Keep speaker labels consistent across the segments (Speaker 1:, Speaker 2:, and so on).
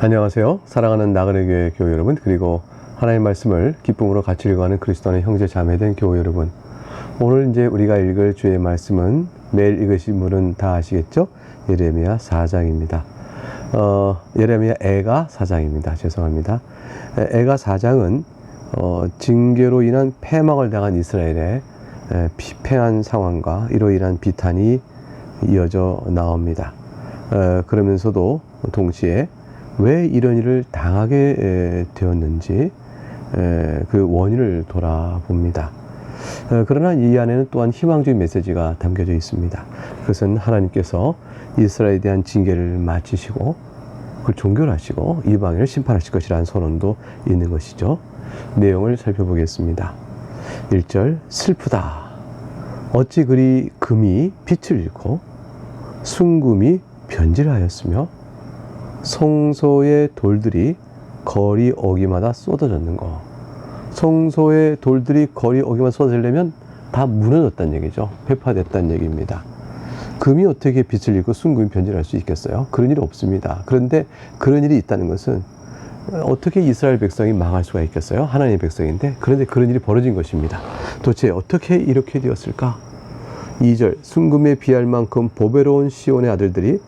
Speaker 1: 안녕하세요. 사랑하는 나그네 교회 교회 여러분, 그리고 하나님의 말씀을 기쁨으로 같이 읽어가는 그리스도 안의 형제 자매된 교회 여러분, 오늘 이제 우리가 읽을 주의 말씀은 매일 읽으신 분은 다 아시겠죠? 예레미야 4장입니다. 예레미야 애가 4장입니다. 죄송합니다. 애가 4장은 징계로 인한 패망을 당한 이스라엘의 피폐한 상황과 이로 인한 비탄이 이어져 나옵니다. 그러면서도 동시에 왜 이런 일을 당하게 되었는지 그 원인을 돌아봅니다. 그러나 이 안에는 또한 희망적인 메시지가 담겨져 있습니다. 그것은 하나님께서 이스라엘에 대한 징계를 마치시고 그걸 종결하시고 이방인을 심판하실 것이라는 선언도 있는 것이죠. 내용을 살펴보겠습니다. 1절, 슬프다. 어찌 그리 금이 빛을 잃고 순금이 변질하였으며 성소의 돌들이 거리 어기마다 쏟아졌는거. 성소의 돌들이 거리 어기마다 쏟아지려면 다 무너졌다는 얘기죠. 회파됐다는 얘기입니다. 금이 어떻게 빛을 잃고 순금이 변질할 수 있겠어요? 그런 일이 없습니다. 그런데 그런 일이 있다는 것은 어떻게 이스라엘 백성이 망할 수가 있겠어요? 하나님의 백성인데. 그런데 그런 일이 벌어진 것입니다. 도대체 어떻게 이렇게 되었을까? 2절, 순금에 비할 만큼 보배로운 시온의 아들들이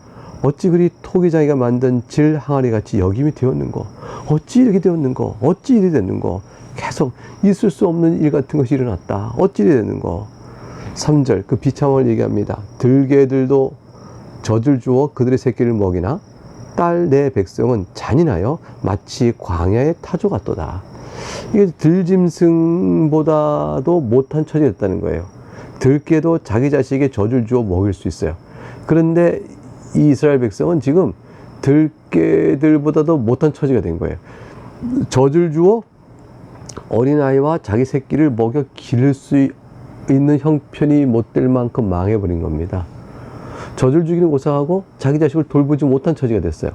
Speaker 1: 어찌 그리 토기장이가 만든 질 항아리 같이 여김이 되었는고. 어찌 이렇게 되었는고. 어찌 이리 됐는고. 계속 있을 수 없는 일 같은 것이 일어났다. 어찌 이리 됐는고. 3절, 그 비참함을 얘기합니다. 들개들도 젖을 주어 그들의 새끼를 먹이나 딸 내 백성은 잔인하여 마치 광야의 타조 같도다. 이게 들짐승보다도 못한 처지가 됐다는 거예요. 들개도 자기 자식에게 젖을 주어 먹일 수 있어요. 그런데 이 이스라엘 백성은 지금 들개들보다도 못한 처지가 된 거예요. 젖을 주어 어린아이와 자기 새끼를 먹여 기를 수 있는 형편이 못 될 만큼 망해버린 겁니다. 젖을 주기는 고사하고 자기 자식을 돌보지 못한 처지가 됐어요.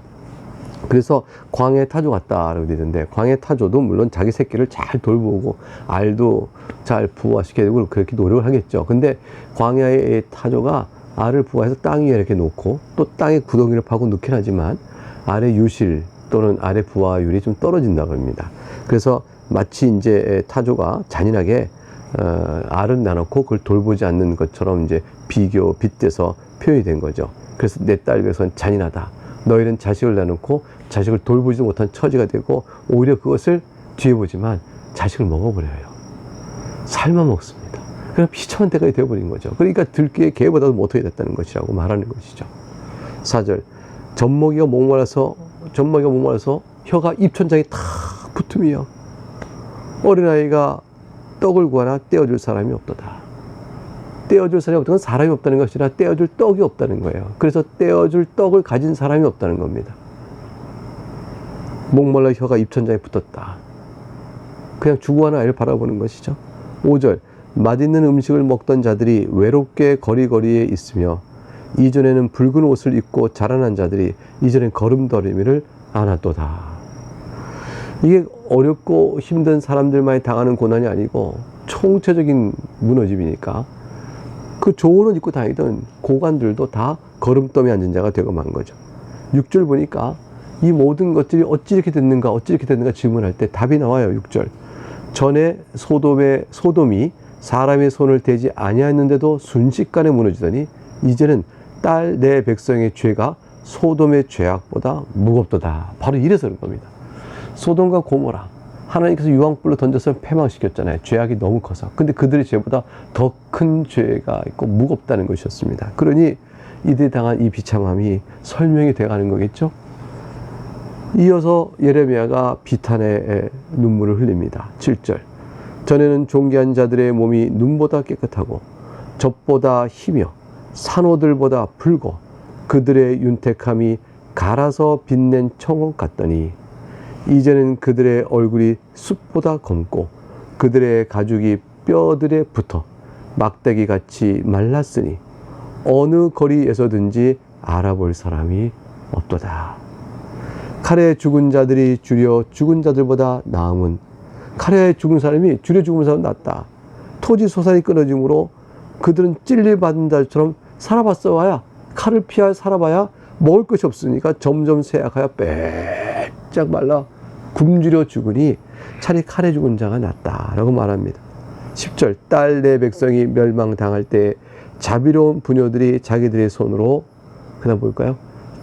Speaker 1: 그래서 광야의 타조 같다라고 되는데, 광야의 타조도 물론 자기 새끼를 잘 돌보고 알도 잘 부화시켜야 되고 그렇게 노력을 하겠죠. 근데 광야의 타조가 알을 부화해서 땅 위에 이렇게 놓고 또 땅에 구덩이를 파고 넣긴 하지만 알의 유실 또는 알의 부화율이 좀 떨어진다고 합니다. 그래서 마치 이제 타조가 잔인하게 알을 나놓고 그걸 돌보지 않는 것처럼 이제 빗대서 표현이 된 거죠. 그래서 내 딸 백성은 잔인하다. 너희는 자식을 나놓고 자식을 돌보지도 못한 처지가 되고 오히려 그것을 뒤에 보지만 자식을 먹어버려요. 삶아 먹습니다. 그냥 비참한 대가가 되어버린 거죠. 그러니까 들깨의 개보다도 못하게 됐다는 것이라고 말하는 것이죠. 4절, 젖먹이가 목말라서 혀가 입천장에 탁 붙으며 어린아이가 떡을 구하나 떼어줄 사람이 없도다. 떼어줄 사람이 없다는 건 사람이 없다는 것이 아니라 떼어줄 떡이 없다는 거예요. 그래서 떼어줄 떡을 가진 사람이 없다는 겁니다. 목말라 혀가 입천장에 붙었다. 그냥 죽어가는 아이를 바라보는 것이죠. 5절, 맛있는 음식을 먹던 자들이 외롭게 거리거리에 있으며 이전에는 붉은 옷을 입고 자라난 자들이 이전엔 걸음더미를 안았도다. 이게 어렵고 힘든 사람들만이 당하는 고난이 아니고 총체적인 무너짐이니까 그 좋은 옷 입고 다니던 고관들도 다 걸음더미에 앉은 자가 되고 만 거죠. 6절 보니까 이 모든 것들이 어찌 이렇게 됐는가 질문할 때 답이 나와요. 6절, 전에 소돔이 사람의 손을 대지 아니했는데도 순식간에 무너지더니 이제는 딸 내 백성의 죄가 소돔의 죄악보다 무겁도다. 바로 이래서 그런 겁니다. 소돔과 고모라, 하나님께서 유황불로 던져서 패망시켰잖아요. 죄악이 너무 커서. 근데 그들의 죄보다 더 큰 죄가 있고 무겁다는 것이었습니다. 그러니 이들이 당한 이 비참함이 설명이 돼가는 거겠죠. 이어서 예레미야가 비탄의 눈물을 흘립니다. 7절, 전에는 존귀한 자들의 몸이 눈보다 깨끗하고 젖보다 희며 산호들보다 붉고 그들의 윤택함이 갈아서 빛낸 청옥 같더니 이제는 그들의 얼굴이 숯보다 검고 그들의 가죽이 뼈들에 붙어 막대기같이 말랐으니 어느 거리에서든지 알아볼 사람이 없도다. 칼에 죽은 자들이 주려 죽은 자들보다 나음은, 칼에 죽은 사람이 주려 죽은 사람 낫다. 토지 소산이 끊어짐으로 그들은 찔림받은 자처럼 살아봤어야, 칼을 피하여 살아봐야 먹을 것이 없으니까 점점 쇠약하여 바짝 말라 굶주려 죽으니 차라리 칼에 죽은 자가 낫다라고 말합니다. 10절 딸 내 백성이 멸망당할 때 자비로운 부녀들이 자기들의 손으로 그 다음 볼까요?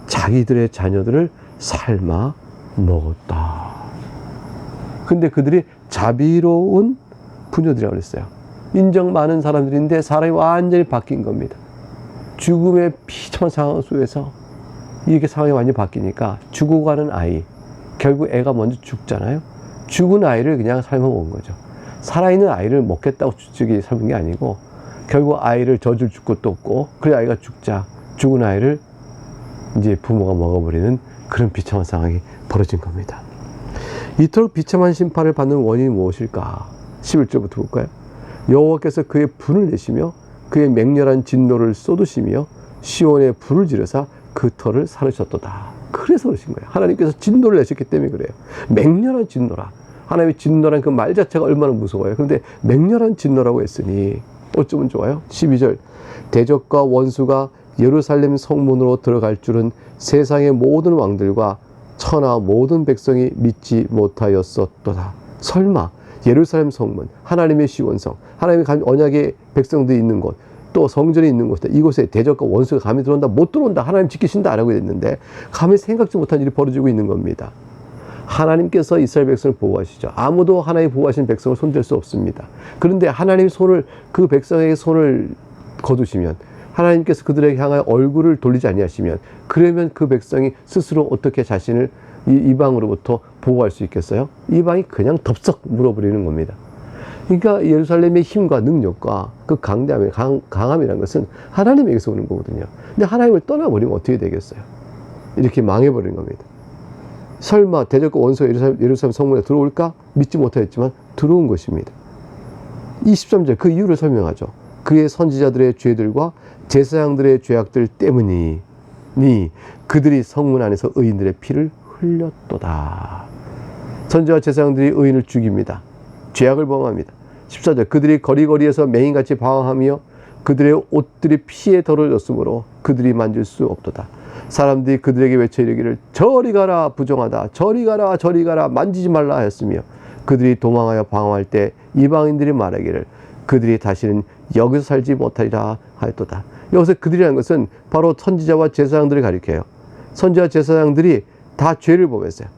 Speaker 1: 자기들의 자녀들을 삶아 먹었다. 근데 그들이 자비로운 부녀들이라고 그랬어요. 인정 많은 사람들인데 사람이 완전히 바뀐 겁니다. 죽음의 비참한 상황 속에서 이렇게 상황이 완전히 바뀌니까 죽어가는 아이, 결국 애가 먼저 죽잖아요. 죽은 아이를 그냥 삶아 먹은 거죠. 살아있는 아이를 먹겠다고 주책이 삶은 게 아니고 결국 아이를 젖을 줄 것도 없고 그래 아이가 죽자 죽은 아이를 이제 부모가 먹어버리는 그런 비참한 상황이 벌어진 겁니다. 이토록 비참한 심판을 받는 원인이 무엇일까? 11절부터 볼까요? 여호와께서 그의 분을 내시며 그의 맹렬한 진노를 쏟으시며 시온에 불을 지르사 그 터를 사르셨도다. 그래서 그러신 거예요. 하나님께서 진노를 내셨기 때문에 그래요. 맹렬한 진노라. 하나님의 진노란 그 말 자체가 얼마나 무서워요. 그런데 맹렬한 진노라고 했으니 어쩌면 좋아요? 12절 대적과 원수가 예루살렘 성문으로 들어갈 줄은 세상의 모든 왕들과 천하 모든 백성이 믿지 못하였었도다. 설마 예루살렘 성문, 하나님의 시온성, 하나님의 언약의 백성들이 있는 곳, 또 성전이 있는 곳에 이곳에 대적과 원수가 감히 들어온다? 못 들어온다. 하나님 지키신다 라고 했는데 감히 생각지 못한 일이 벌어지고 있는 겁니다. 하나님께서 이스라엘 백성을 보호하시죠. 아무도 하나님 보호하신 백성을 손댈 수 없습니다. 그런데 하나님의 손을 그 백성에게 손을 거두시면 하나님께서 그들에게 향하여 얼굴을 돌리지 아니하시면 그러면 그 백성이 스스로 어떻게 자신을 이방으로부터 보호할 수 있겠어요? 이방이 그냥 덥석 물어버리는 겁니다. 그러니까 예루살렘의 힘과 능력과 그 강함이라는 것은 하나님에게서 오는 거거든요. 근데 하나님을 떠나버리면 어떻게 되겠어요? 이렇게 망해버리는 겁니다. 설마 대적과 원수가 예루살렘 성문에 들어올까? 믿지 못하였지만 들어온 것입니다. 23절 그 이유를 설명하죠. 그의 선지자들의 죄들과 제사장들의 죄악들 때문이니 그들이 성문 안에서 의인들의 피를 흘렸도다. 선지자와 제사장들이 의인을 죽입니다. 죄악을 범합니다. 14절 그들이 거리거리에서 맹인같이 방황하며 그들의 옷들이 피에 더러졌으므로 그들이 만질 수 없도다. 사람들이 그들에게 외쳐 이르기를 저리 가라 부정하다 저리 가라 저리 가라 만지지 말라 하였으며 그들이 도망하여 방황할 때 이방인들이 말하기를 그들이 다시는 여기서 살지 못하리라 하였도다. 여기서 그들이라는 것은 바로 선지자와 제사장들을 가리켜요. 선지자와 제사장들이 다 죄를 범했어요.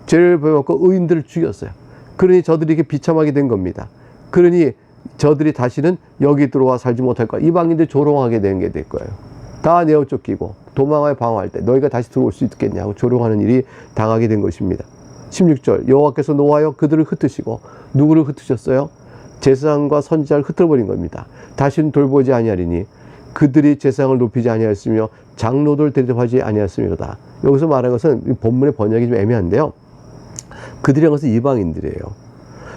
Speaker 1: 죄를 범했고 의인들을 죽였어요. 그러니 저들이 이렇게 비참하게 된 겁니다. 그러니 저들이 다시는 여기 들어와 살지 못할 거야. 이방인들 조롱하게 된 게 될 거예요. 다 내어 쫓기고 도망하여 방황할 때 너희가 다시 들어올 수 있겠냐고 조롱하는 일이 당하게 된 것입니다. 16절 여호와께서 노하여 그들을 흩으시고 누구를 흩으셨어요? 제사장과 선지자를 흩어버린 겁니다. 다시는 돌보지 아니하리니 그들이 제사장을 높이지 아니하였으며 장로들 대접하지 아니하였음이로다. 여기서 말하는 것은 본문의 번역이 좀 애매한데요. 그들이란 것은 이방인들이에요.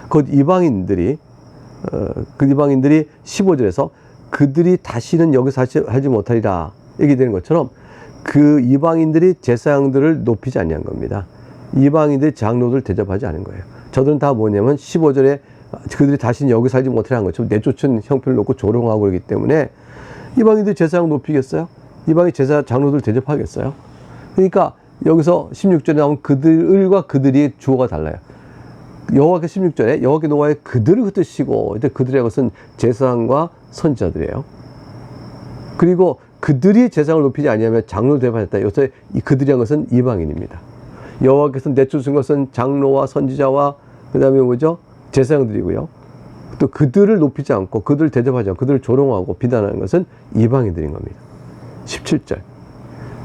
Speaker 1: 그 이방인들이 15절에서 그들이 다시는 여기서 살지 못하리라 얘기되는 것처럼 그 이방인들이 제사장들을 높이지 아니한 겁니다. 이방인들이 장로들을 대접하지 않은 거예요. 저들은 다 뭐냐면 15절에 그들이 다시는 여기 살지 못하리라 한 것처럼 내쫓은 형편을 놓고 조롱하고 그러기 때문에 이방인들이 제사장 높이겠어요? 이방인 제사 장로들 대접하겠어요? 그러니까 여기서 16절에 나온 그들과 그들이 주어가 달라요. 여호와께서 16절에 여호와께 노하여 그들을 흩으시고 이제 그들의 것은 제사장과 선지자들이에요. 그리고 그들이 제사장을 높이지 아니하면 장로를 대접하였다. 여기서 그들이란 것은 이방인입니다. 여호와께서 내쫓은 것은 장로와 선지자와 그 다음에 뭐죠? 제사장들이고요. 또 그들을 높이지 않고 그들을 대접하지 않고 그들을 조롱하고 비난하는 것은 이방인들인 겁니다. 17절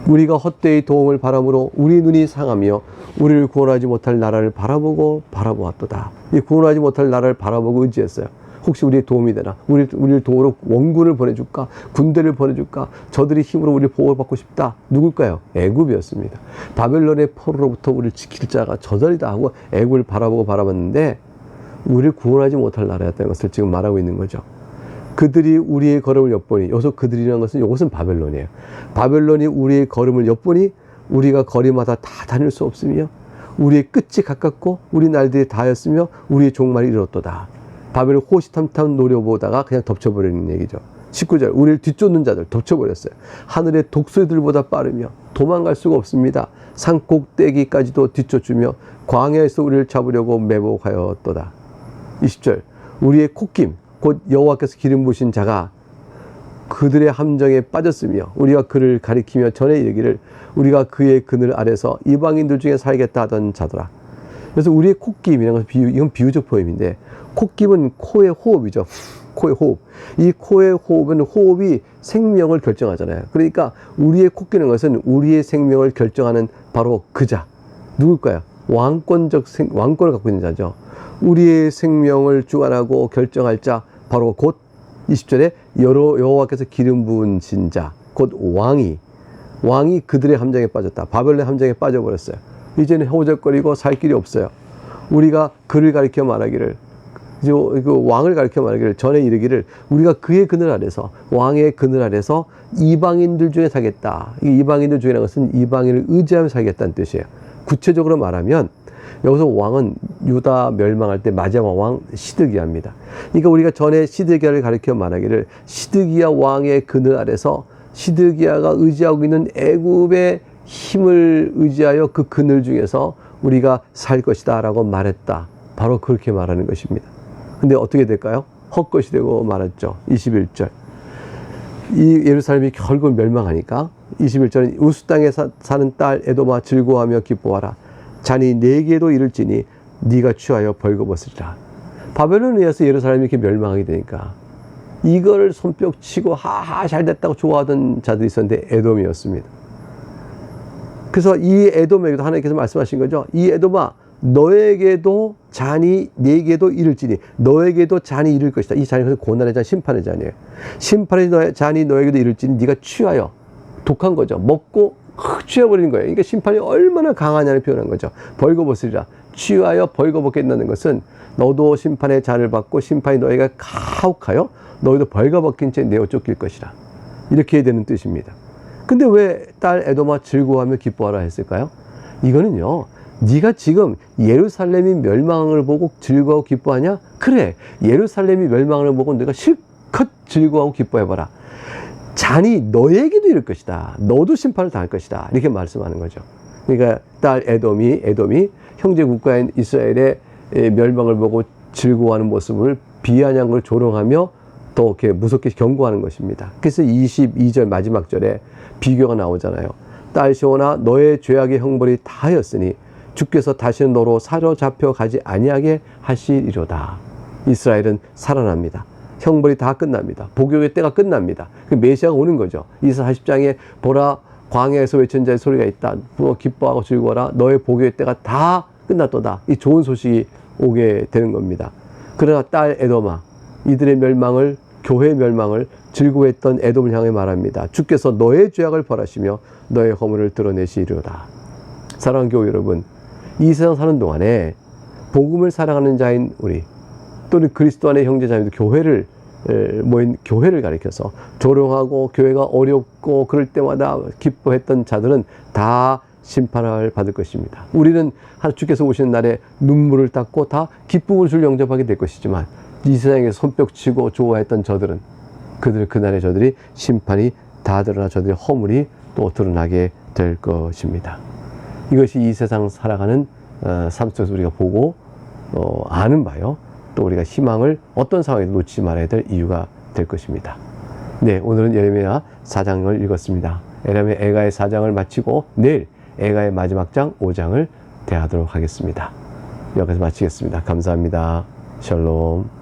Speaker 1: 우리가 헛되이 도움을 바람으로 우리 눈이 상하며 우리를 구원하지 못할 나라를 바라보았도다. 이 구원하지 못할 나라를 바라보고 의지했어요. 혹시 우리의 도움이 되나? 우리를 도우러 원군을 보내줄까? 군대를 보내줄까? 저들이 힘으로 우리를 보호받고 싶다. 누굴까요? 애굽이었습니다. 바벨론의 포로로부터 우리를 지킬 자가 저들이다 하고 애굽을 바라봤는데 우리를 구원하지 못할 나라였다는 것을 지금 말하고 있는 거죠. 그들이 우리의 걸음을 엿보니, 여기서 그들이라는 것은 이것은 바벨론이에요. 바벨론이 우리의 걸음을 엿보니 우리가 거리마다 다 다닐 수 없으며 우리의 끝이 가깝고 우리 날들이 다였으며 우리의 종말이 이렇도다. 바벨론 호시탐탐 노려보다가 그냥 덮쳐버리는 얘기죠. 19절, 우리를 뒤쫓는 자들 덮쳐버렸어요. 하늘의 독수리들보다 빠르며 도망갈 수가 없습니다. 산 꼭대기까지도 뒤쫓으며 광야에서 우리를 잡으려고 매복하였도다. 20절, 우리의 콧김 곧 여호와께서 기름 부으신 자가 그들의 함정에 빠졌으며 우리가 그를 가리키며 전에 이르기를 우리가 그의 그늘 아래서 이방인들 중에 살겠다 하던 자더라. 그래서 우리의 콧김이라는 것은 이건 비유적 표현인데, 콧김은 코의 호흡이죠. 코의 호흡. 이 코의 호흡은 호흡이 생명을 결정하잖아요. 그러니까 우리의 콧기는 것은 우리의 생명을 결정하는 바로 그 자. 누굴까요? 왕권을 갖고 있는 자죠. 우리의 생명을 주관하고 결정할 자, 바로 곧 20절에 여호와께서 기름 부으신 자, 곧 왕이 그들의 함정에 빠졌다. 바벨론의 함정에 빠져버렸어요. 이제는 허우적거리고 살 길이 없어요. 우리가 그를 가리켜 말하기를, 그 왕을 가리켜 말하기를, 전에 이르기를 우리가 그의 그늘 아래서, 왕의 그늘 아래서 이방인들 중에 살겠다. 이 이방인들 중이라는 것은 이방인을 의지하며 살겠다는 뜻이에요. 구체적으로 말하면 여기서 왕은 유다 멸망할 때 마지막 왕 시드기야입니다. 그러니까 우리가 전에 시드기야를 가리켜 말하기를 시드기야 왕의 그늘 아래서 시드기야가 의지하고 있는 애굽의 힘을 의지하여 그 그늘 중에서 우리가 살 것이다 라고 말했다. 바로 그렇게 말하는 것입니다. 근데 어떻게 될까요? 헛것이 되고 말았죠. 21절. 이 예루살렘이 결국 멸망하니까 21절은 우스 땅에 사는 딸 에돔아 즐거워하며 기뻐하라. 잔이 네게도 이를지니 네가 취하여 벌거벗으리라. 바벨론에 의해서 예루살렘이 이렇게 멸망하게 되니까 이걸 손뼉 치고 하하 잘됐다고 좋아하던 자들이 있었는데 에돔이었습니다. 그래서 이 에돔에게도 하나님께서 말씀하신 거죠. 이 에돔아 너에게도 잔이 네게도 이를지니, 너에게도 잔이 이를 것이다. 이 잔이 고난의 잔, 심판의 잔이에요. 심판의 잔이 너에게도 이를지니 네가 취하여, 독한 거죠. 먹고 취해버리는 거예요. 그러니까 심판이 얼마나 강하냐를 표현한 거죠. 벌거벗으리라. 취하여 벌거벗겠다는 것은 너도 심판의 잔을 받고 심판이 너희가 가혹하여 너희도 벌거벗긴 채 내어 쫓길 것이라. 이렇게 해야 되는 뜻입니다. 근데 왜 딸 에돔아 즐거워하며 기뻐하라 했을까요? 이거는요, 네가 지금 예루살렘이 멸망을 보고 즐거워하고 기뻐하냐? 그래, 예루살렘이 멸망을 보고 네가 실컷 즐거워하고 기뻐해봐라. 잔이 너에게도 이를 것이다. 너도 심판을 당할 것이다. 이렇게 말씀하는 거죠. 그러니까 딸 에돔이 형제 국가인 이스라엘의 멸망을 보고 즐거워하는 모습을 비아냥 걸 조롱하며 더 이렇게 무섭게 경고하는 것입니다. 그래서 22절 마지막 절에 비교가 나오잖아요. 딸 시온아 너의 죄악의 형벌이 다하였으니 주께서 다시는 너로 사로잡혀 가지 아니하게 하시리로다. 이스라엘은 살아납니다. 형벌이 다 끝납니다. 복역의 때가 끝납니다. 그 메시아가 오는 거죠. 이사 40장에 보라 광야에서 외친 자의 소리가 있다. 기뻐하고 즐거워라. 너의 복역의 때가 다 끝났도다. 이 좋은 소식이 오게 되는 겁니다. 그러나 딸 에돔아, 이들의 멸망을, 교회의 멸망을 즐거워했던 에돔을 향해 말합니다. 주께서 너의 죄악을 벌하시며 너의 허물을 드러내시리로다. 사랑하는 교회 여러분, 이 세상 사는 동안에 복음을 사랑하는 자인 우리, 또는 그리스도 안의 형제자매들, 모인 교회를 가리켜서 조롱하고 교회가 어렵고 그럴 때마다 기뻐했던 자들은 다 심판을 받을 것입니다. 우리는 주께서 오시는 날에 눈물을 닦고 다 기쁨을 줄 영접하게 될 것이지만, 이 세상에서 손뼉치고 좋아했던 저들은, 그날에 저들이 심판이 다 드러나 저들의 허물이 또 드러나게 될 것입니다. 이것이 이 세상 살아가는 삶 속에서 우리가 보고 아는 바요. 또 우리가 희망을 어떤 상황에도 놓치지 말아야 될 이유가 될 것입니다. 네, 오늘은 예레미야 4장을 읽었습니다. 예레미야 애가의 4장을 마치고 내일 애가의 마지막 장 5장을 대하도록 하겠습니다. 여기서 마치겠습니다. 감사합니다. 샬롬.